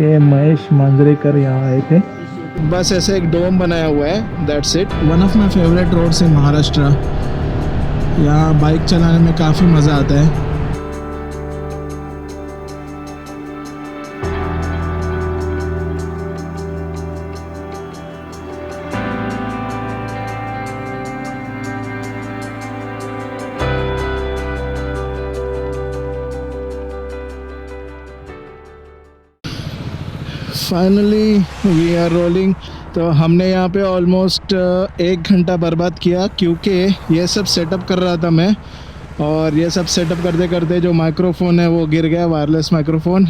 के महेश मांजरेकर यहाँ आए थे। बस ऐसे एक डोम बनाया हुआ है, that's it. One of my favourite roads in Maharashtra. यहाँ बाइक चलाने में काफ़ी मज़ा आता है। Finally we are rolling. तो हमने यहाँ पे ऑलमोस्ट 1 घंटा बर्बाद किया, क्योंकि ये सब सेटअप कर रहा था मैं, और ये सब सेटअप करते करते जो माइक्रोफोन है वो गिर गया, वायरलेस माइक्रोफोन,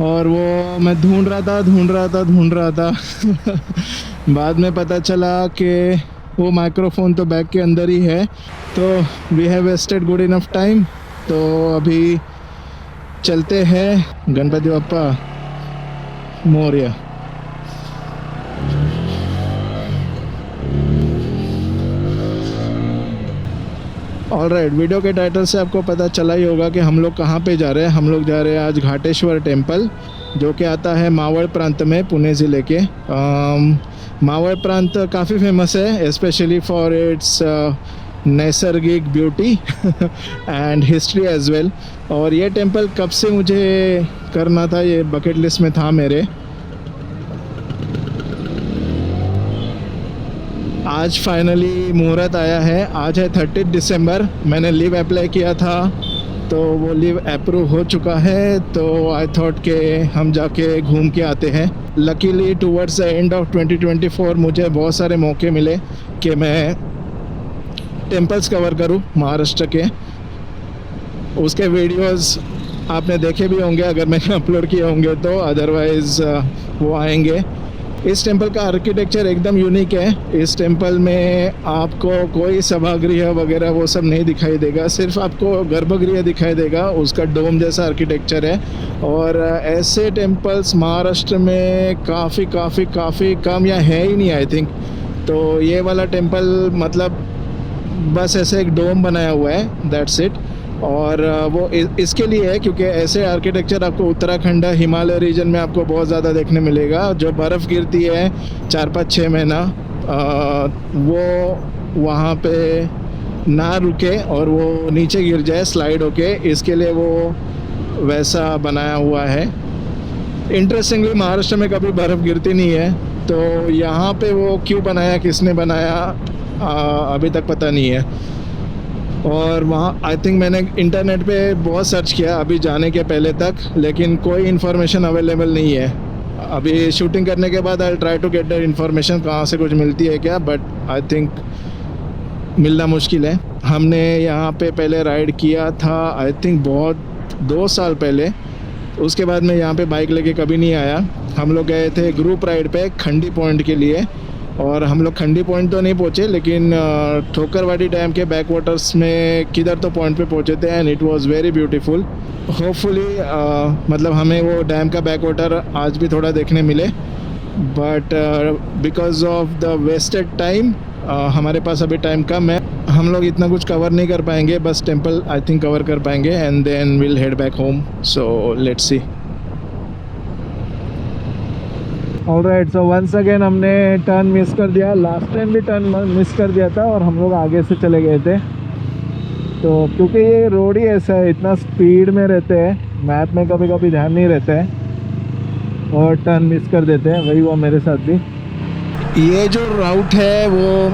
और वो मैं ढूंढ रहा था बाद में पता चला कि वो माइक्रोफोन तो बैग के अंदर ही है। तो we have wasted good enough time. तो अभी चलते हैं। गणपति बप्पा मोरया। ऑलराइट, वीडियो के टाइटल से आपको पता चला ही होगा कि हम लोग कहाँ पे जा रहे हैं। हम लोग जा रहे हैं आज घाटेश्वर टेम्पल, जो कि आता है मावळ प्रांत में, पुणे ज़िले के। मावळ प्रांत काफ़ी फेमस है, स्पेशली फॉर इट्स नैसर्गिक beauty and history as well. और ये टेम्पल कब से मुझे करना था, ये बकेट लिस्ट में था मेरे। आज फाइनली मुहूर्त आया है। आज है 30 दिसंबर। मैंने लीव अप्लाई किया था, तो वो लीव अप्रूव हो चुका है। तो आई थॉट के हम जाके घूम के आते हैं। Luckily towards the end of 2024 मुझे बहुत सारे मौके मिले कि मैं टेम्पल्स कवर करूं महाराष्ट्र के। उसके वीडियोस आपने देखे भी होंगे अगर मैंने अपलोड किए होंगे तो, अदरवाइज़ वो आएंगे। इस टेंपल का आर्किटेक्चर एकदम यूनिक है। इस टेंपल में आपको कोई सभागृह वगैरह वो सब नहीं दिखाई देगा, सिर्फ आपको गर्भगृह दिखाई देगा। उसका डोम जैसा आर्किटेक्चर है। और ऐसे टेंपल्स महाराष्ट्र में काफ़ी कम या है ही नहीं, आई थिंक। तो ये वाला टेंपल मतलब बस ऐसे एक डोम बनाया हुआ है, दैट्स इट। और वो इसके लिए है क्योंकि ऐसे आर्किटेक्चर आपको उत्तराखंड, हिमालय रीजन में आपको बहुत ज़्यादा देखने मिलेगा। जो बर्फ़ गिरती है 4-5-6 महीना, वो वहाँ पे ना रुके और वो नीचे गिर जाए स्लाइड होके, इसके लिए वो वैसा बनाया हुआ है। इंटरेस्टिंगली महाराष्ट्र में कभी बर्फ़ गिरती नहीं है, तो यहाँ पे वो क्यों बनाया, किसने बनाया, अभी तक पता नहीं है। और वहाँ आई थिंक मैंने इंटरनेट पे बहुत सर्च किया अभी जाने के पहले तक, लेकिन कोई इन्फॉर्मेशन अवेलेबल नहीं है। अभी शूटिंग करने के बाद I try to get the information कहाँ से कुछ मिलती है क्या, बट आई थिंक मिलना मुश्किल है। हमने यहाँ पे पहले राइड किया था आई थिंक बहुत 2 साल पहले। उसके बाद मैं यहाँ पे बाइक लेके कभी नहीं आया। हम लोग गए थे ग्रुप राइड पे खंडी पॉइंट के लिए, और हम लोग खंडी पॉइंट तो नहीं पहुँचे, लेकिन ठोकरवाड़ी डैम के बैक वाटर्स में किधर तो पॉइंट पे पहुँचे थे, and it was very beautiful. Hopefully मतलब हमें वो डैम का बैक वाटर आज भी थोड़ा देखने मिले, but because of the wasted time, हमारे पास अभी टाइम कम है, हम लोग इतना कुछ कवर नहीं कर पाएंगे। बस टेम्पल आई थिंक कवर कर पाएंगे, and then will head back home. So let's see. Alright, so once again हमने टर्न मिस कर दिया। लास्ट टाइम भी टर्न मिस कर दिया था और हम लोग आगे से चले गए थे। तो क्योंकि ये रोड ही ऐसा है, इतना स्पीड में रहते हैं, मैप में कभी कभी ध्यान नहीं रहता है और टर्न मिस कर देते हैं। वही हुआ मेरे साथ भी। ये जो राउट है वो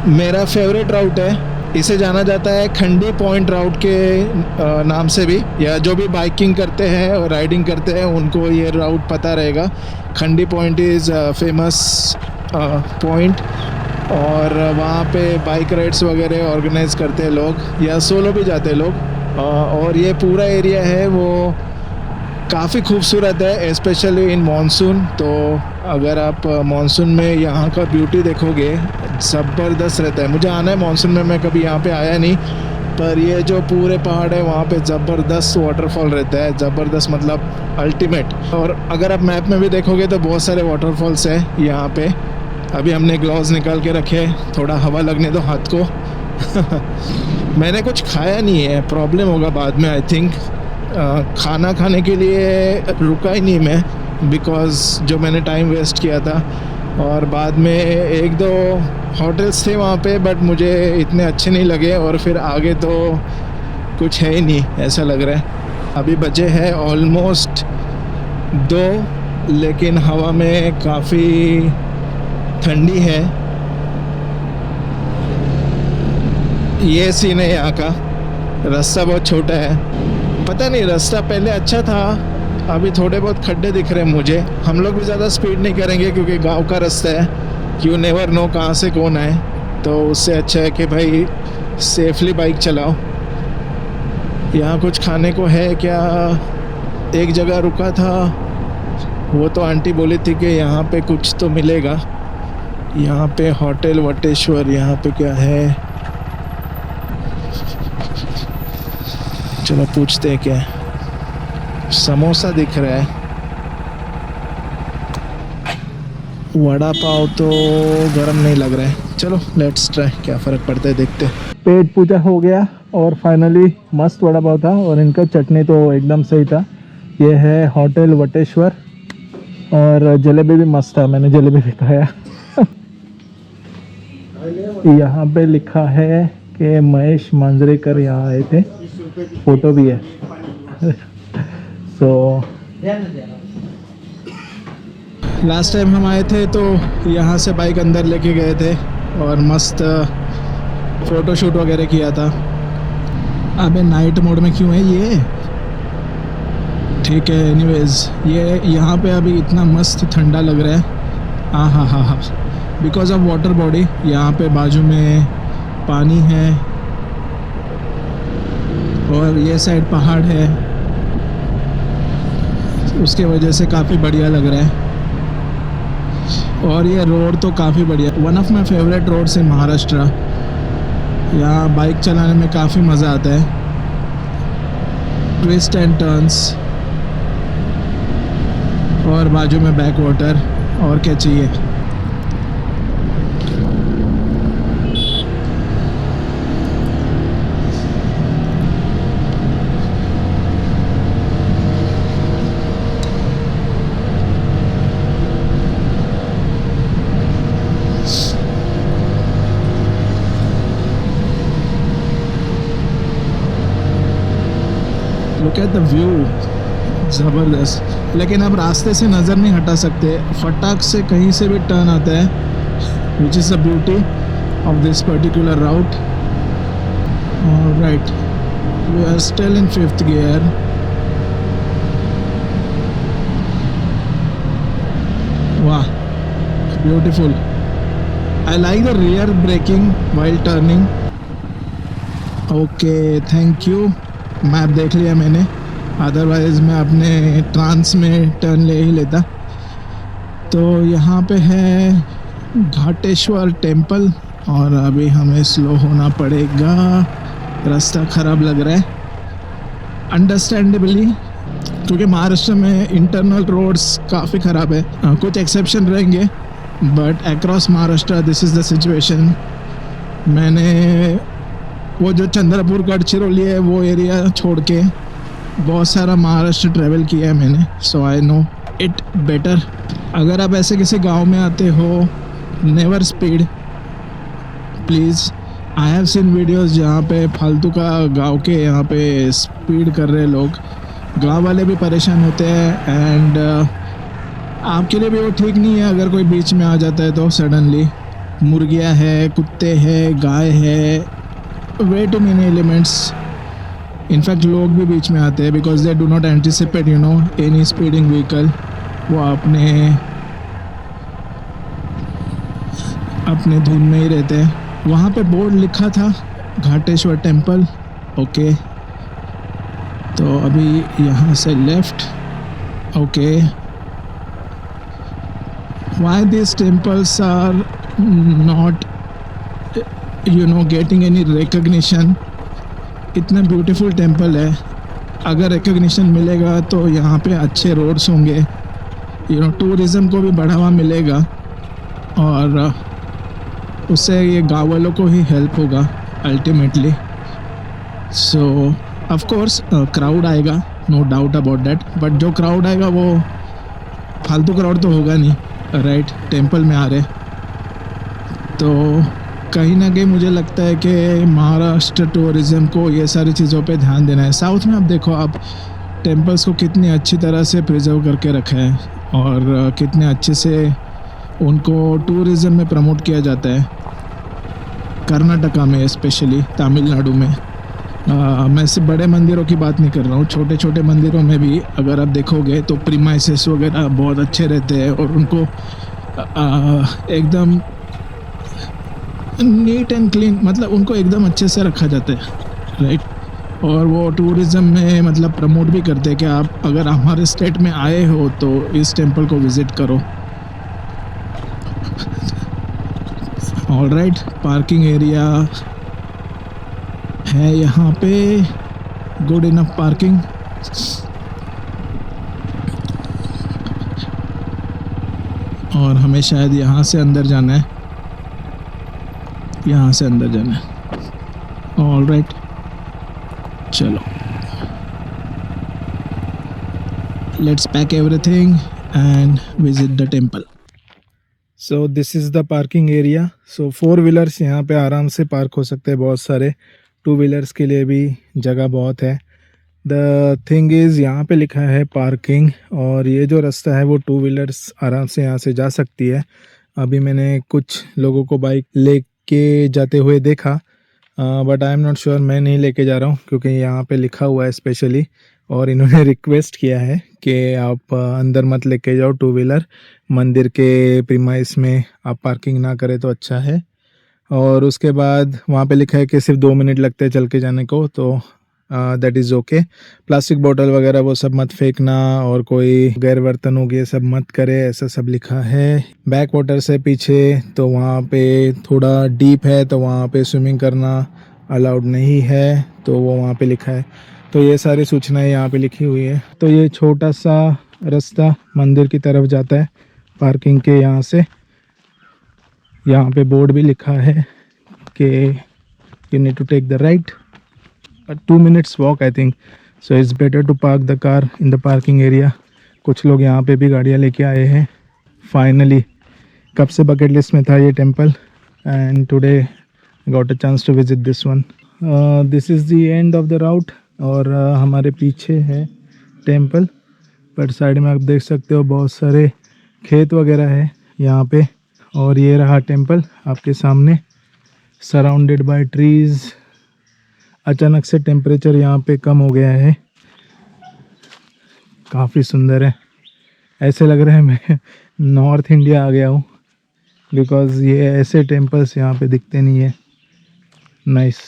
मेरा फेवरेट राउट है। इसे जाना जाता है खंडी पॉइंट राउट के नाम से भी, या जो भी बाइकिंग करते हैं और राइडिंग करते हैं उनको ये राउट पता रहेगा। खंडी पॉइंट इज़ फेमस पॉइंट, और वहाँ पे बाइक राइड्स वगैरह ऑर्गेनाइज करते हैं लोग, या सोलो भी जाते हैं लोग। और ये पूरा एरिया है वो काफ़ी खूबसूरत है, स्पेशली इन मानसून। तो अगर आप मानसून में यहाँ का ब्यूटी देखोगे, ज़बरदस्त रहता है। मुझे आना है मानसून में, मैं कभी यहाँ पे आया नहीं, पर ये जो पूरे पहाड़ है वहाँ पे ज़बरदस्त वाटरफॉल रहता है। ज़बरदस्त मतलब अल्टीमेट। और अगर आप मैप में भी देखोगे तो बहुत सारे वाटरफॉल्स हैं यहाँ पे। अभी हमने ग्लव्स निकाल के रखे, थोड़ा हवा लगने दो हाथ को मैंने कुछ खाया नहीं है, प्रॉब्लम होगा बाद में आई थिंक। खाना खाने के लिए रुका ही नहीं मैं, बिकॉज़ जो मैंने टाइम वेस्ट किया था। और बाद में एक दो होटल्स थे वहाँ पे, बट मुझे इतने अच्छे नहीं लगे, और फिर आगे तो कुछ है ही नहीं ऐसा लग रहा है। अभी बजे है ऑलमोस्ट 2, लेकिन हवा में काफ़ी ठंडी है। ये सीन है यहाँ का। रास्ता बहुत छोटा है, पता नहीं रास्ता पहले अच्छा था, अभी थोड़े बहुत खड्डे दिख रहे हैं मुझे। हम लोग भी ज़्यादा स्पीड नहीं करेंगे क्योंकि गांव का रास्ता है, यू नेवर नो कहाँ से कौन आए, तो उससे अच्छा है कि भाई सेफली बाइक चलाओ। यहाँ कुछ खाने को है क्या? एक जगह रुका था, वो तो आंटी बोली थी कि यहाँ पे कुछ तो मिलेगा। यहाँ पे होटल वटेश्वर, यहाँ पे क्या है, चलो पूछते हैं क्या है। समोसा दिख रहा है, वड़ा पाव तो गरम नहीं लग रहा है। चलो लेट्स ट्राई, क्या फ़र्क पड़ता है देखते हैं। पेट पूजा हो गया और फाइनली मस्त वड़ा पाव था, और इनका चटनी तो एकदम सही था। ये है होटल वटेश्वर, और जलेबी भी मस्त था, मैंने जलेबी भी खाया। यहाँ पे लिखा है कि महेश मांजरेकर यहाँ आए थे, फोटो भी है। सो लास्ट टाइम हम आए थे तो यहाँ से बाइक अंदर लेके गए थे और मस्त फ़ोटो शूट वगैरह किया था। अबे नाइट मोड में क्यों है ये? ठीक है, एनीवेज ये यहाँ पे अभी इतना मस्त ठंडा लग रहा है। हाँ, बिकॉज ऑफ वाटर बॉडी। यहाँ पे बाजू में पानी है और ये साइड पहाड़ है, उसके वजह से काफ़ी बढ़िया लग रहा है। और ये रोड तो काफ़ी बढ़िया, one of my favourite roads in Maharashtra. यहाँ बाइक चलाने में काफ़ी मज़ा आता है। ट्विस्ट एंड टर्न्स, और बाजू में बैक वाटर, और क्या चाहिए। लुक एट द व्यू, ज़बरदस्त। लेकिन अब रास्ते से नज़र नहीं हटा सकते, फटाक से कहीं से भी टर्न आता है, which is the beauty of this particular route. Right, we are still in 5th gear. वाह, beautiful. I like the rear braking while turning. Okay, thank you. Map देख लिया मैंने, अदरवाइज़ मैं अपने ट्रांस में टर्न ले ही लेता। तो यहाँ पे है घाटेश्वर टेम्पल, और अभी हमें स्लो होना पड़ेगा, रास्ता ख़राब लग रहा है अंडरस्टैंडेबली, क्योंकि महाराष्ट्र में इंटरनल रोड्स काफ़ी ख़राब है। कुछ एक्सेप्शन रहेंगे, but across Maharashtra this is the situation. मैंने वो जो चंद्रपुर गढ़चिरौली है वो एरिया छोड़ के बहुत सारा महाराष्ट्र ट्रैवल किया है मैंने, सो आई नो इट बेटर। अगर आप ऐसे किसी गांव में आते हो, never speed please. I have seen videos जहाँ पे फालतू का गांव के यहाँ पे स्पीड कर रहे लोग, गांव वाले भी परेशान होते हैं, एंड आपके लिए भी वो ठीक नहीं है अगर कोई बीच में आ जाता है तो सडनली। मुर्गियाँ है, कुत्ते हैं, गाय है, way too many elements. In fact लोग भी बीच में आते हैं because they do not anticipate any speeding vehicle. वो अपने धुन में ही रहते हैं। वहाँ पे बोर्ड लिखा था घाटेश्वर टेम्पल, ओके। तो अभी यहाँ से left, okay. Why this temples are not getting any recognition? इतना ब्यूटीफुल टेम्पल है, अगर रिकग्निशन मिलेगा तो यहाँ पे अच्छे रोड्स होंगे, टूरिज़्म को भी बढ़ावा मिलेगा, और उससे ये गाँव वालों को ही हेल्प होगा ultimately. So of course crowd आएगा, no doubt about that, but जो क्राउड आएगा वो फालतू क्राउड तो होगा नहीं, राइट? टेम्पल में आ रहे, तो कहीं ना कहीं मुझे लगता है कि महाराष्ट्र टूरिज़्म को ये सारी चीज़ों पे ध्यान देना है। साउथ में आप देखो, आप टेम्पल्स को कितनी अच्छी तरह से प्रिजर्व करके रखा है और कितने अच्छे से उनको टूरिज़्म में प्रमोट किया जाता है। कर्नाटका में स्पेशली, तमिलनाडु में, मैं सिर्फ बड़े मंदिरों की बात नहीं कर रहा हूँ, छोटे छोटे मंदिरों में भी अगर आप देखोगे तो प्रीमाइसेस वगैरह बहुत अच्छे रहते हैं और उनको एकदम नीट एंड क्लीन, मतलब उनको एकदम अच्छे से रखा जाता है, राइट? और वो टूरिज़्म में मतलब प्रमोट भी करते हैं कि आप अगर हमारे स्टेट में आए हो तो इस टेम्पल को विज़िट करो। ऑल राइट, पार्किंग एरिया है यहाँ पे, गुड इनफ पार्किंग। और हमें शायद यहाँ से अंदर जाना है, यहाँ से अंदर जाना है। ऑल राइट, चलो, let's pack everything and visit the temple. So this is the parking area. So 4 wheelers यहाँ पे आराम से पार्क हो सकते हैं, बहुत सारे 2 व्हीलर्स के लिए भी जगह बहुत है। द थिंग इज़ यहाँ पे लिखा है पार्किंग, और ये जो रास्ता है वो 2 व्हीलर्स आराम से यहाँ से जा सकती है। अभी मैंने कुछ लोगों को बाइक लेके जाते हुए देखा, but I am not sure, मैं नहीं लेके जा रहा हूँ क्योंकि यहाँ पे लिखा हुआ है स्पेशली, और इन्होंने रिक्वेस्ट किया है कि आप अंदर मत लेके जाओ 2 व्हीलर, मंदिर के प्रीमाइस में आप पार्किंग ना करें तो अच्छा है। और उसके बाद वहाँ पे लिखा है कि सिर्फ 2 मिनट लगते हैं चल के जाने को, तो दैट इज़ ओके। प्लास्टिक बोतल वगैरह वो सब मत फेंकना, और कोई गैर बर्तन हो गए सब मत करे, ऐसा सब लिखा है। बैक वाटर से पीछे तो वहाँ पे थोड़ा डीप है, तो वहाँ पे स्विमिंग करना अलाउड नहीं है, तो वो वहाँ पे लिखा है। तो ये सारी सूचनाएं यहाँ पे लिखी हुई है। तो ये छोटा सा रास्ता मंदिर की तरफ जाता है पार्किंग के यहाँ से। यहाँ पे बोर्ड भी लिखा है कि you need to take the right, 2 minutes walk I think, so it's better to park the car in the parking area। कुछ लोग यहाँ पे भी गाड़ियाँ लेके आए हैं। फाइनली कब से बकेट लिस्ट में था ये temple, and today got a chance to visit this one. This is the end of the route, और हमारे पीछे है टेम्पल, बट साइड में आप देख सकते हो बहुत सारे खेत वगैरह है यहाँ पे। और ये रहा टेम्पल आपके सामने, सराउंडेड बाय ट्रीज़। अचानक से टेम्परेचर यहाँ पे कम हो गया है, काफ़ी सुंदर है। ऐसे लग रहा है मैं नॉर्थ इंडिया आ गया हूँ, बिकॉज़ ये ऐसे टेम्पल्स यहाँ पे दिखते नहीं है। Nice.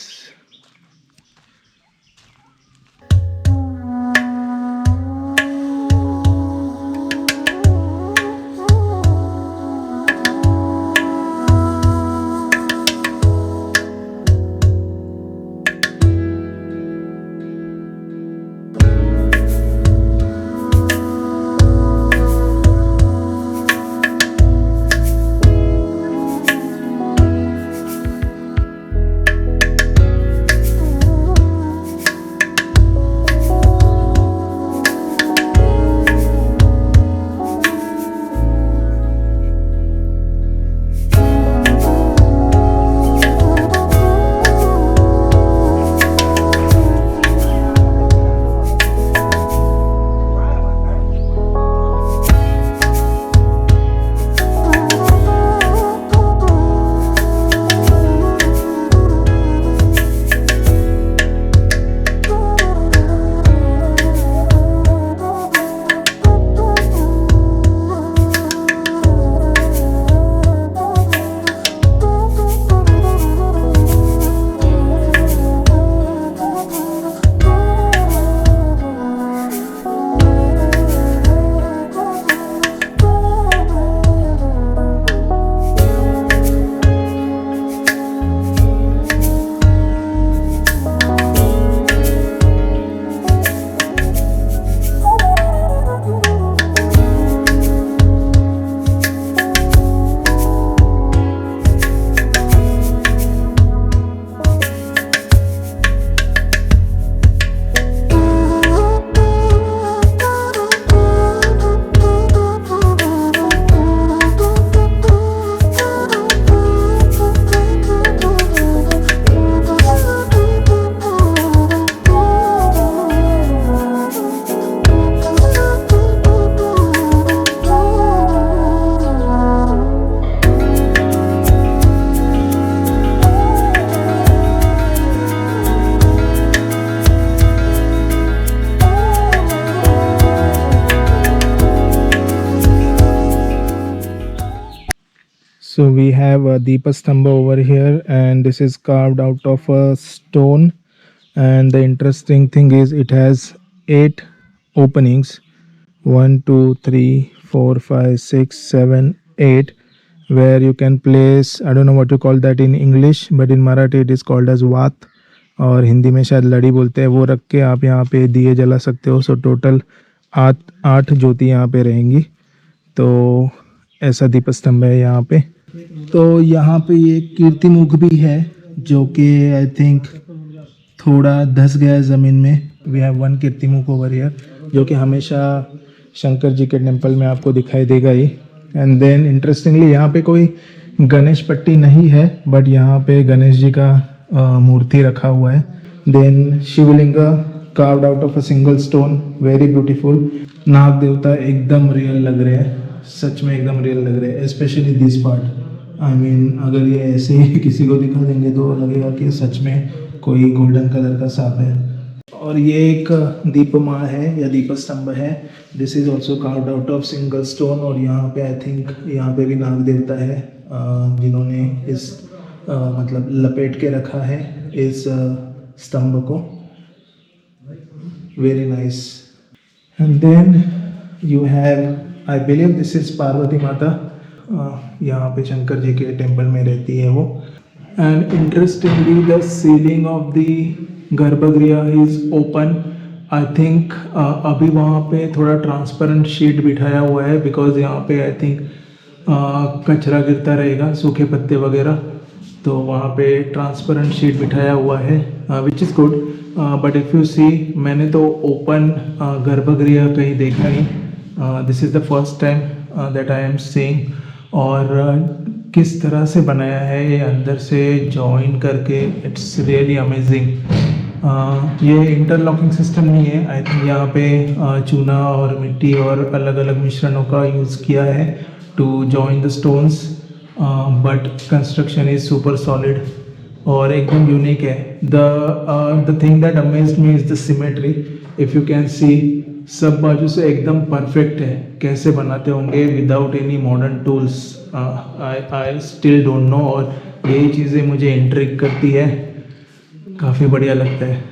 So we have a Deepastambha over here, and this is carved out of a stone. And the interesting thing is, it has 8 openings. 1, 2, 3, 4, 5, 6, 7, 8, where you can place, I don't know what you call that in English, but in Marathi it is called as वात, और हिंदी में शायद लड़ी बोलते हैं। वो रख के आप यहाँ पे दिए जला सकते हो। सो टोटल 8 ज्योति यहाँ पे रहेंगी। तो ऐसा दीपस्तंभ है यहाँ पे। तो यहाँ पे ये कीर्तिमुख भी है, जो कि आई थिंक थोड़ा धस गया है ज़मीन में। वी हैव 1 कीर्तिमुख ओवर हियर, जो कि हमेशा शंकर जी के टेम्पल में आपको दिखाई देगा ही। एंड देन इंटरेस्टिंगली यहाँ पे कोई गणेश पट्टी नहीं है, बट यहाँ पे गणेश जी का मूर्ति रखा हुआ है। Then Shivling carved out of a single stone, very beautiful. नाग देवता एकदम रियल लग रहे हैं, सच में एकदम रियल लग रहे हैं, specially this part. I mean अगर ये ऐसे ही किसी को दिखा देंगे तो लगेगा कि सच में कोई गोल्डन कलर का सांप है। और ये एक दीपमाळ है या दीपस्तंभ है। This is also carved out of single stone. और यहाँ पे आई थिंक यहाँ पे भी नाग देवता है, जिन्होंने इस मतलब लपेट के रखा है इस स्तंभ को। Very nice. And then you have, I believe this is Parvati Mata. यहाँ पे शंकर जी के टेम्पल में रहती है वो। And interestingly the ceiling of the गर्भगृह इज ओपन। आई थिंक अभी वहाँ पे थोड़ा ट्रांसपेरेंट शीट बिठाया हुआ है, बिकॉज यहाँ पे आई थिंक कचरा गिरता रहेगा, सूखे पत्ते वगैरह, तो वहाँ पे ट्रांसपेरेंट शीट बिठाया हुआ है, which is good. But if you see, मैंने तो ओपन गर्भगृह कहीं देखा नहीं। This is the first time that I am seeing. और किस तरह से बनाया है ये अंदर से जॉइन करके, इट्स रियली अमेजिंग। ये इंटरलॉकिंग सिस्टम नहीं है। आई थिंक यहाँ पे चूना और मिट्टी और अलग अलग मिश्रणों का यूज़ किया है to join the stones, but construction is super solid और एकदम यूनिक है। The thing that amazed me is the symmetry. If you can see, सब बाजू से एकदम परफेक्ट है। कैसे बनाते होंगे without any modern tools, I still don't know. और यही चीज़ें मुझे इंट्रिग करती है, काफ़ी बढ़िया लगता है।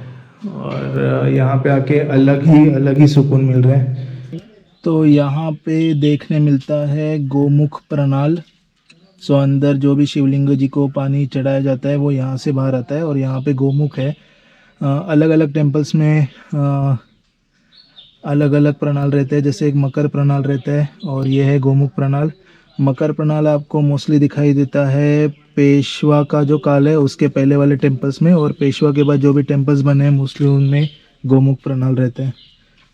और यहाँ पे आके अलग ही सुकून मिल रहा है। तो यहाँ पे देखने मिलता है गोमुख प्रणाल। सो अंदर जो भी शिवलिंग जी को पानी चढ़ाया जाता है वो यहाँ से बाहर आता है, और यहाँ पे गोमुख है। अलग अलग टेम्पल्स में अलग अलग प्रणाल रहते हैं। जैसे एक मकर प्रणाल रहता है, और ये है गोमुख प्रणाल। मकर प्रणाल आपको मोस्टली दिखाई देता है पेशवा का जो काल है उसके पहले वाले टेम्पल्स में, और पेशवा के बाद जो भी टेम्पल्स बने हैं मोस्टली उनमें गोमुख प्रणाल रहते हैं।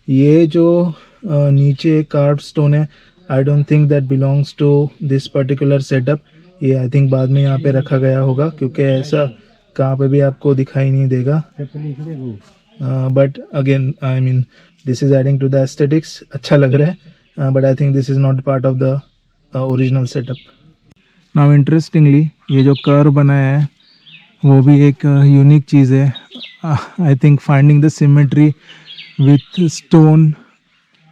ये जो नीचे कार्व्ड स्टोन है, I don't think that belongs to this particular setup. ये आई थिंक बाद में यहाँ पे रखा गया होगा, क्योंकि ऐसा कहाँ पे भी आपको दिखाई नहीं देगा। But again I mean this is adding to the aesthetics. अच्छा लग रहा है, but I think this is not part of the original setup. Now interestingly ये जो कर्व बनाया है वो भी एक यूनिक चीज़ है। I think finding the symmetry with stone,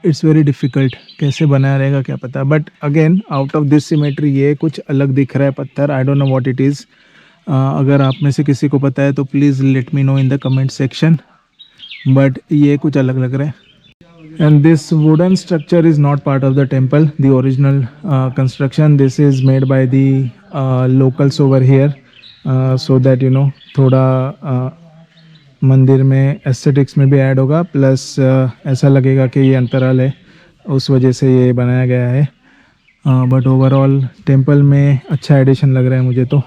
it's very difficult. कैसे बनाया रहेगा क्या पता, but again out of this symmetry ये कुछ अलग दिख रहा है पत्थर। I don't know what it is. अगर आप में से किसी को पता है तो please let me know in the comment section, but ये कुछ अलग लग रहा है। And this wooden structure is not part of the temple, the original construction. This is made by the locals over here, so that you know थोड़ा मंदिर में aesthetics में भी ऐड होगा, प्लस ऐसा लगेगा कि ये अंतराल है, उस वजह से ये बनाया गया है। बट ओवरऑल टेम्पल में अच्छा एडिशन लग रहा है मुझे तो।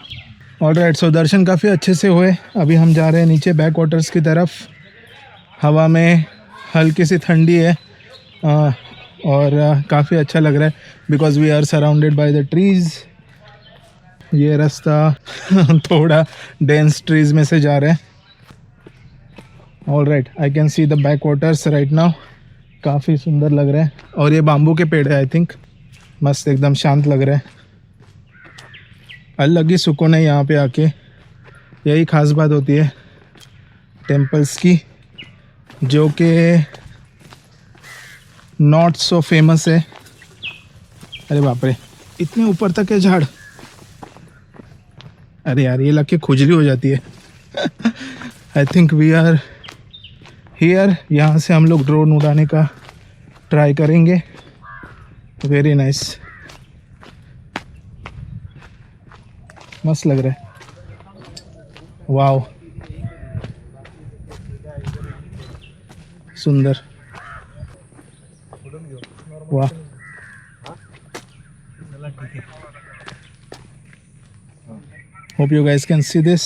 ऑलराइट, सो दर्शन काफ़ी अच्छे से हुए। अभी हम जा रहे हैं नीचे बैक वाटर्स की तरफ। हवा में हल्की सी ठंडी है, और काफ़ी अच्छा लग रहा है, because we are surrounded by the trees. ये रास्ता थोड़ा डेंस ट्रीज़ में से जा रहा है। Alright, I can see the back waters right now. काफ़ी सुंदर लग रहा है, और ये बाम्बू के पेड़ है आई थिंक। मस्त, एकदम शांत लग रहा है। अलग ही सुकून है यहाँ पे आके। यही खास बात होती है टेम्पल्स की, जो कि नॉट सो फेमस है। अरे बाप रे, इतने ऊपर तक है झाड़। अरे यार ये लग के खुजली हो जाती है। I think we are here. यहाँ से हम लोग ड्रोन उड़ाने का ट्राई करेंगे। वेरी नाइस, मस्त लग रहा है। वाओ, सुंदर, वाह। Hope you guys can see this.